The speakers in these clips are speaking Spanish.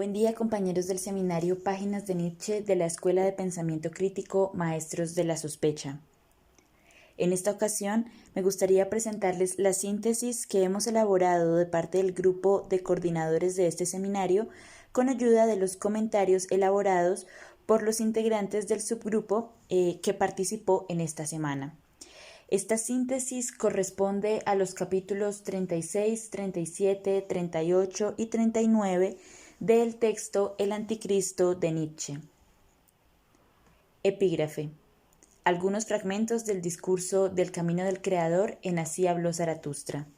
Buen día, compañeros del seminario Páginas de Nietzsche de la Escuela de Pensamiento Crítico Maestros de la Sospecha. En esta ocasión me gustaría presentarles la síntesis que hemos elaborado de parte del grupo de coordinadores de este seminario con ayuda de los comentarios elaborados por los integrantes del subgrupo que participó en esta semana. Esta síntesis corresponde a los capítulos 36, 37, 38 y 39 del texto El Anticristo de Nietzsche. Epígrafe. Algunos fragmentos del discurso del Camino del Creador en Así habló Zaratustra.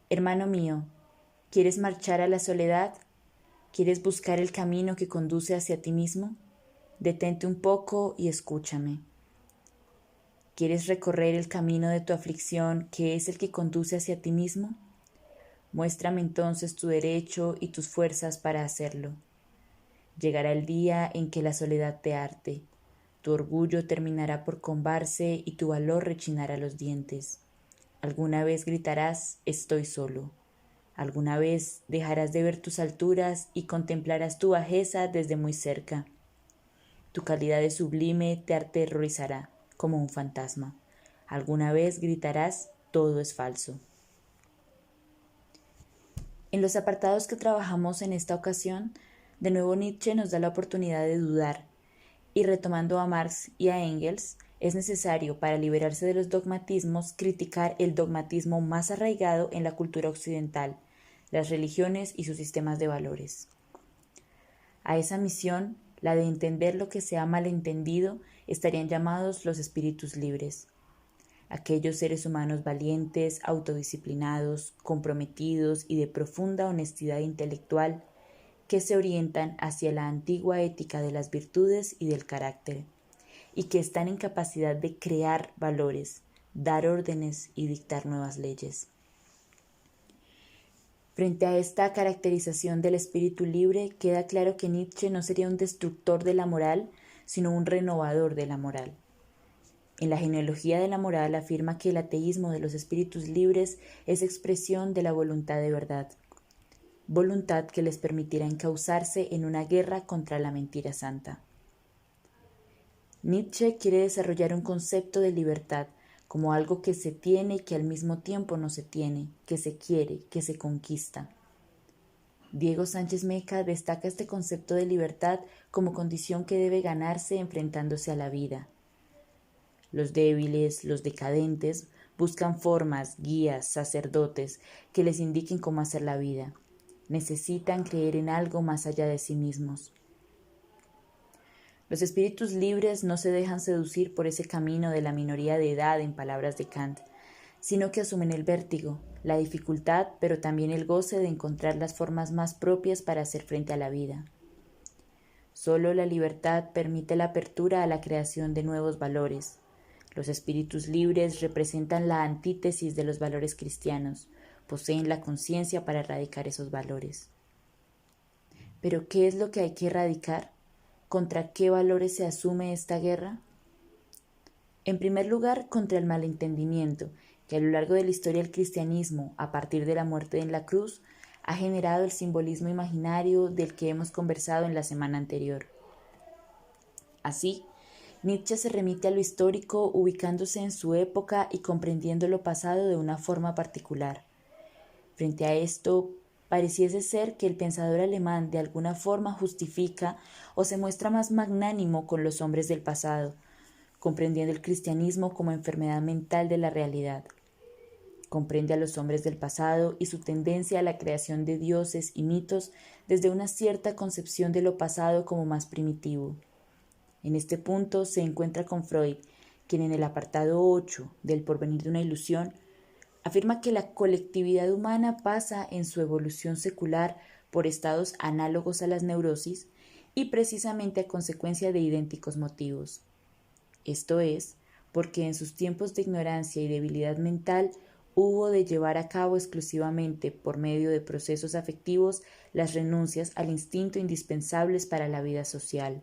Hermano mío, ¿quieres marchar a la soledad? ¿Quieres buscar el camino que conduce hacia ti mismo? Detente un poco y escúchame. ¿Quieres recorrer el camino de tu aflicción, que es el que conduce hacia ti mismo? Muéstrame entonces tu derecho y tus fuerzas para hacerlo. Llegará el día en que la soledad te harte, tu orgullo terminará por combarse y tu valor rechinará los dientes. Alguna vez gritarás, estoy solo. Alguna vez dejarás de ver tus alturas y contemplarás tu bajeza desde muy cerca. Tu calidad de sublime te aterrorizará como un fantasma. Alguna vez gritarás, todo es falso. En los apartados que trabajamos en esta ocasión, de nuevo Nietzsche nos da la oportunidad de dudar, y retomando a Marx y a Engels, es necesario para liberarse de los dogmatismos criticar el dogmatismo más arraigado en la cultura occidental, las religiones y sus sistemas de valores. A esa misión, la de entender lo que se ha malentendido, estarían llamados los espíritus libres. Aquellos seres humanos valientes, autodisciplinados, comprometidos y de profunda honestidad intelectual que se orientan hacia la antigua ética de las virtudes y del carácter, y que están en capacidad de crear valores, dar órdenes y dictar nuevas leyes. Frente a esta caracterización del espíritu libre, queda claro que Nietzsche no sería un destructor de la moral, sino un renovador de la moral. En la genealogía de la moral afirma que el ateísmo de los espíritus libres es expresión de la voluntad de verdad, voluntad que les permitirá encauzarse en una guerra contra la mentira santa. Nietzsche quiere desarrollar un concepto de libertad como algo que se tiene y que al mismo tiempo no se tiene, que se quiere, que se conquista. Diego Sánchez Meca destaca este concepto de libertad como condición que debe ganarse enfrentándose a la vida. Los débiles, los decadentes, buscan formas, guías, sacerdotes que les indiquen cómo hacer la vida. Necesitan creer en algo más allá de sí mismos. Los espíritus libres no se dejan seducir por ese camino de la minoría de edad, en palabras de Kant, sino que asumen el vértigo, la dificultad, pero también el goce de encontrar las formas más propias para hacer frente a la vida. Solo la libertad permite la apertura a la creación de nuevos valores. Los espíritus libres representan la antítesis de los valores cristianos, poseen la conciencia para erradicar esos valores. ¿Pero qué es lo que hay que erradicar? ¿Contra qué valores se asume esta guerra? En primer lugar, contra el malentendimiento, que a lo largo de la historia del cristianismo, a partir de la muerte en la cruz, ha generado el simbolismo imaginario del que hemos conversado en la semana anterior. Así, Nietzsche se remite a lo histórico ubicándose en su época y comprendiendo lo pasado de una forma particular. Frente a esto, pareciese ser que el pensador alemán de alguna forma justifica o se muestra más magnánimo con los hombres del pasado, comprendiendo el cristianismo como enfermedad mental de la realidad. Comprende a los hombres del pasado y su tendencia a la creación de dioses y mitos desde una cierta concepción de lo pasado como más primitivo. En este punto se encuentra con Freud, quien en el apartado 8 del Porvenir de una ilusión afirma que la colectividad humana pasa en su evolución secular por estados análogos a las neurosis y precisamente a consecuencia de idénticos motivos. Esto es, porque en sus tiempos de ignorancia y debilidad mental hubo de llevar a cabo exclusivamente por medio de procesos afectivos las renuncias al instinto indispensables para la vida social.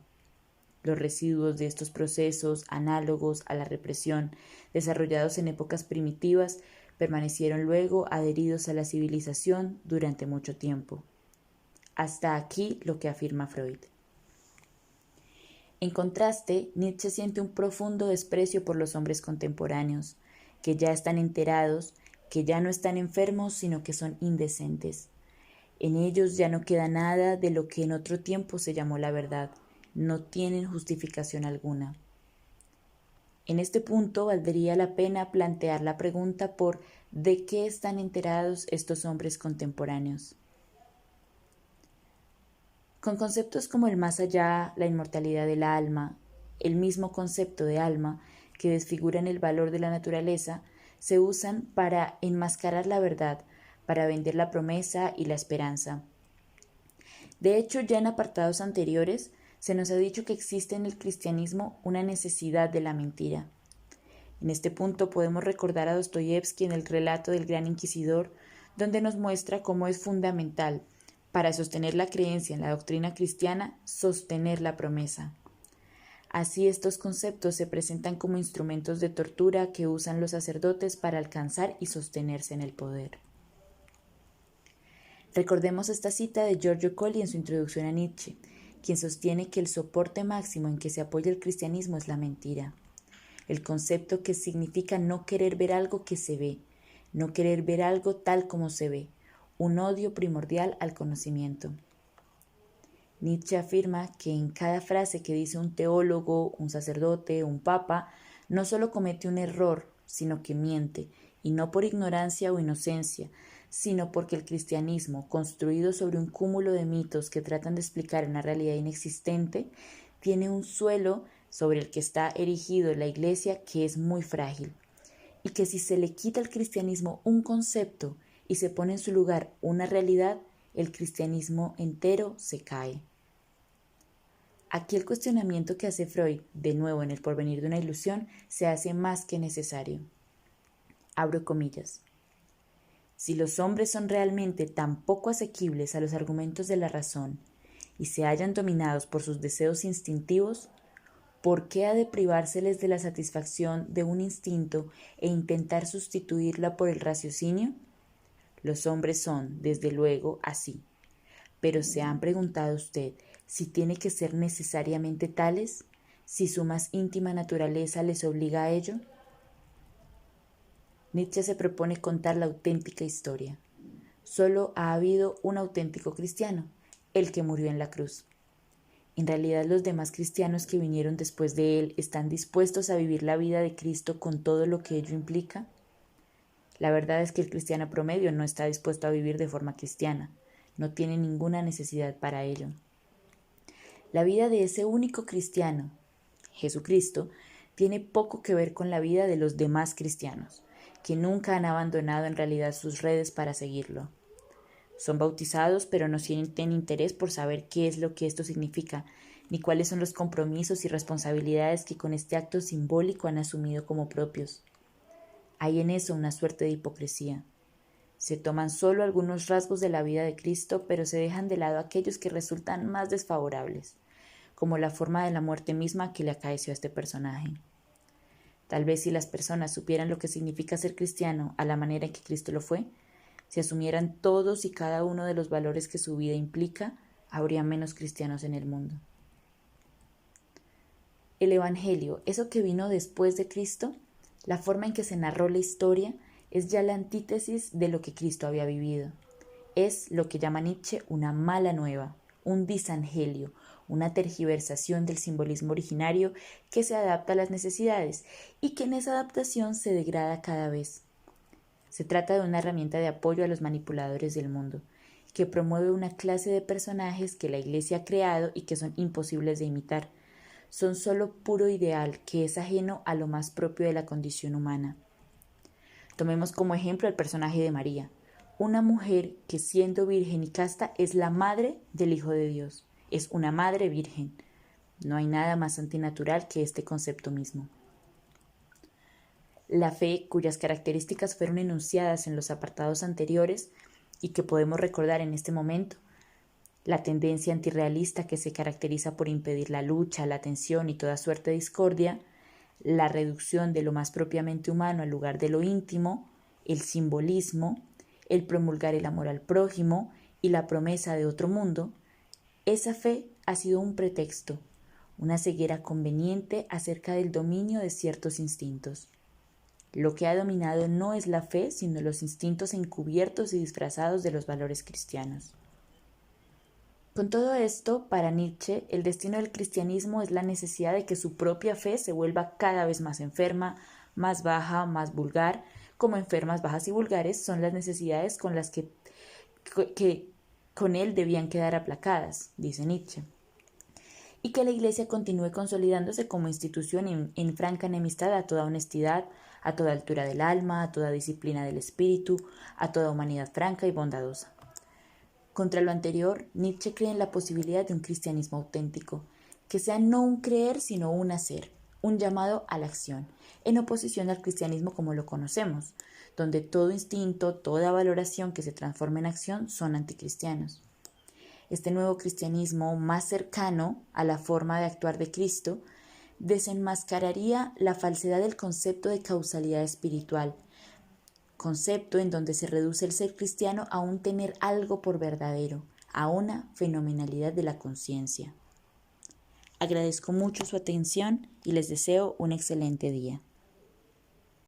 Los residuos de estos procesos, análogos a la represión, desarrollados en épocas primitivas, permanecieron luego adheridos a la civilización durante mucho tiempo. Hasta aquí lo que afirma Freud. En contraste, Nietzsche siente un profundo desprecio por los hombres contemporáneos, que ya están enterados, que ya no están enfermos, sino que son indecentes. En ellos ya no queda nada de lo que en otro tiempo se llamó la verdad, no tienen justificación alguna. En este punto valdría la pena plantear la pregunta por ¿de qué están enterados estos hombres contemporáneos? Con conceptos como el más allá, la inmortalidad del alma, el mismo concepto de alma que desfiguran el valor de la naturaleza, se usan para enmascarar la verdad, para vender la promesa y la esperanza. De hecho, ya en apartados anteriores se nos ha dicho que existe en el cristianismo una necesidad de la mentira. En este punto podemos recordar a Dostoyevski en el relato del Gran Inquisidor, donde nos muestra cómo es fundamental, para sostener la creencia en la doctrina cristiana, sostener la promesa. Así estos conceptos se presentan como instrumentos de tortura que usan los sacerdotes para alcanzar y sostenerse en el poder. Recordemos esta cita de Giorgio Colli en su introducción a Nietzsche, quien sostiene que el soporte máximo en que se apoya el cristianismo es la mentira. El concepto que significa no querer ver algo que se ve, no querer ver algo tal como se ve, un odio primordial al conocimiento. Nietzsche afirma que en cada frase que dice un teólogo, un sacerdote, un papa, no solo comete un error, sino que miente, y no por ignorancia o inocencia, sino porque el cristianismo, construido sobre un cúmulo de mitos que tratan de explicar una realidad inexistente, tiene un suelo sobre el que está erigido la Iglesia que es muy frágil, y que si se le quita al cristianismo un concepto y se pone en su lugar una realidad, el cristianismo entero se cae. Aquí el cuestionamiento que hace Freud, de nuevo en El porvenir de una ilusión, se hace más que necesario. Abro comillas. Si los hombres son realmente tan poco asequibles a los argumentos de la razón y se hallan dominados por sus deseos instintivos, ¿por qué ha de privárseles de la satisfacción de un instinto e intentar sustituirla por el raciocinio? Los hombres son, desde luego, así. Pero ¿se han preguntado usted si tiene que ser necesariamente tales? ¿Si su más íntima naturaleza les obliga a ello? Nietzsche se propone contar la auténtica historia. Solo ha habido un auténtico cristiano, el que murió en la cruz. En realidad los demás cristianos que vinieron después de él están dispuestos a vivir la vida de Cristo con todo lo que ello implica. La verdad es que el cristiano promedio no está dispuesto a vivir de forma cristiana, no tiene ninguna necesidad para ello. La vida de ese único cristiano, Jesucristo, tiene poco que ver con la vida de los demás cristianos, que nunca han abandonado en realidad sus redes para seguirlo. Son bautizados, pero no sienten interés por saber qué es lo que esto significa, ni cuáles son los compromisos y responsabilidades que con este acto simbólico han asumido como propios. Hay en eso una suerte de hipocresía. Se toman solo algunos rasgos de la vida de Cristo, pero se dejan de lado aquellos que resultan más desfavorables, como la forma de la muerte misma que le acaeció a este personaje. Tal vez si las personas supieran lo que significa ser cristiano a la manera en que Cristo lo fue, si asumieran todos y cada uno de los valores que su vida implica, habría menos cristianos en el mundo. El Evangelio, eso que vino después de Cristo, la forma en que se narró la historia, es ya la antítesis de lo que Cristo había vivido. Es lo que llama Nietzsche una mala nueva, un disangelio, una tergiversación del simbolismo originario que se adapta a las necesidades y que en esa adaptación se degrada cada vez. Se trata de una herramienta de apoyo a los manipuladores del mundo, que promueve una clase de personajes que la Iglesia ha creado y que son imposibles de imitar. Son solo puro ideal que es ajeno a lo más propio de la condición humana. Tomemos como ejemplo el personaje de María, una mujer que siendo virgen y casta es la madre del Hijo de Dios, es una madre virgen. No hay nada más antinatural que este concepto mismo. La fe, cuyas características fueron enunciadas en los apartados anteriores y que podemos recordar en este momento, la tendencia antirrealista que se caracteriza por impedir la lucha, la tensión y toda suerte de discordia, la reducción de lo más propiamente humano al lugar de lo íntimo, el simbolismo, el promulgar el amor al prójimo, y la promesa de otro mundo, esa fe ha sido un pretexto, una ceguera conveniente acerca del dominio de ciertos instintos. Lo que ha dominado no es la fe, sino los instintos encubiertos y disfrazados de los valores cristianos. Con todo esto, para Nietzsche, el destino del cristianismo es la necesidad de que su propia fe se vuelva cada vez más enferma, más baja, más vulgar, como enfermas, bajas y vulgares son las necesidades con las que con él debían quedar aplacadas, dice Nietzsche, y que la Iglesia continúe consolidándose como institución en franca enemistad a toda honestidad, a toda altura del alma, a toda disciplina del espíritu, a toda humanidad franca y bondadosa. Contra lo anterior, Nietzsche cree en la posibilidad de un cristianismo auténtico, que sea no un creer sino un hacer, un llamado a la acción, en oposición al cristianismo como lo conocemos, donde todo instinto, toda valoración que se transforma en acción son anticristianos. Este nuevo cristianismo, más cercano a la forma de actuar de Cristo, desenmascararía la falsedad del concepto de causalidad espiritual, concepto en donde se reduce el ser cristiano a un tener algo por verdadero, a una fenomenalidad de la conciencia. Agradezco mucho su atención y les deseo un excelente día.